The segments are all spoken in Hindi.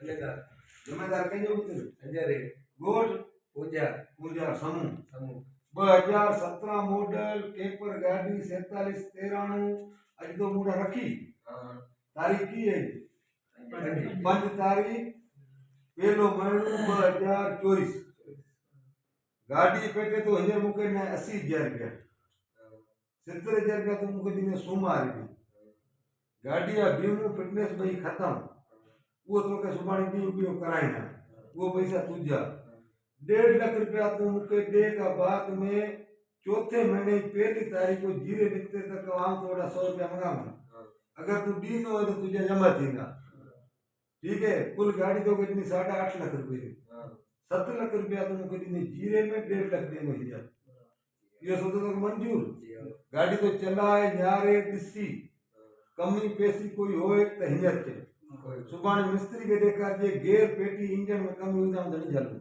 जमेदार कहियो पुत्र अंजरे गोठ पूजा पूजा समूह समूह 2017 मॉडल केपर गाड़ी 4793 अज तो मुड़ा रखी तारीख की है 5 तारीख पहलो महीनो 2024 गाड़ी पेटे तो हजार मुके ने 80,000 रुपया 70,000 रुपया तो मुके दिन सोमवार की गाड़ी या बीमो फिटनेस भाई खत्म वो तो के सुबानी दी उपयोग कराइना वो पैसा तुझा 1.5 लाख रुपया तो मुके दे का बाद में चौथे महीने पहली तारीख को जीरे निकते तक आम थोड़ा 100 रुपया मंगा अगर तू डी न हो तो तुझे जमा देगा ठीक है कुल गाड़ी तो कितनी 8.5 लाख रुपए की 7 लाख रुपया तो मुके दिन जीरे में 1.5 लाख देने ही जा ये सोचो तो मंजूर गाड़ी तो चलाए यारे दिसी कमी पैसी कोई होए तो हिंजर के सुबाने मिस्त्री के देखा जे गेर पेटी इंजन में कमी हुई ना नहीं जालू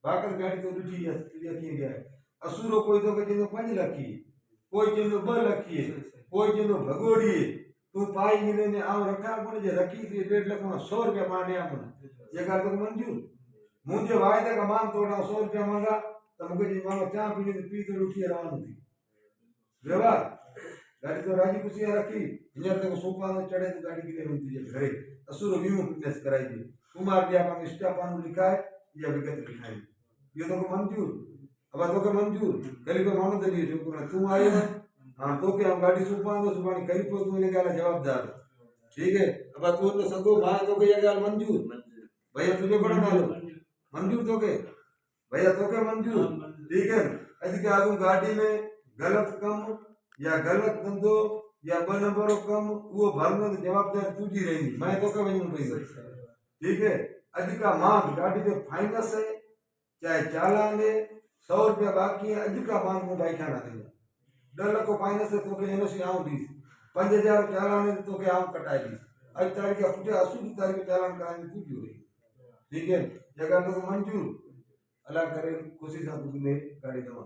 बाकर गाड़ी तो रुची है तुझे की गया असुरो कोई तो के जिनो 5 लाख की कोई जिनो 2 लाख की कोई जिनो भगोड़ी तू पाई मिले ने आव रखा कोने जे रखी थी 1.5 लाख में 100 रुपया माने आपन ये गाल तो मंजूर मुझे वायदे का मान तोड़ा 100 रुपया मांगा तो मुझे जी मानो चाय पीने तो पी तो उठी रवान थी व्यवहार गाड़ी तो राजी खुशी रखी हिजर तक सोफा में चढ़े तो गाड़ी के लिए तुझे घरे असुर वीमो फिटनेस कराई दी कुमार दिया पान स्टाफान लिखा है या विगत लिखाई ये तो को मंजूर अब तो के मंजूर कली को मानो दे दियो जो तू आयो हां तो के हम गाड़ी सोफा तो सुबानी करी को तू ने गाला जवाबदार ठीक है अब तू तो सगो भाई तो के ये गाल मंजूर भैया तुझे बड़ा मालूम मंजूर तो के भैया तो के मंजूर ठीक है अज के आगू गाड़ी में गलत कम या गलत धंधो या ब नंबर कम वो भरने की जवाबदारी तुझी रहेगी मैं तो के वजन पैसा ठीक है अज का मांग गाड़ी के फाइनेंस है चाहे चालान है 100 रुपया बाकी है अज का मांग में बाइक खाना देगा 10 लाख को फाइनेंस है तो के एनओसी आऊं दी 5,000 चालान है तो के आऊं कटाई दी आज तारीख का पुटे 80 तारीख को चालान कराने तुझी रही ठीक है जगह तो मंजूर अल्लाह करे खुशी से तुमने गाड़ी दवा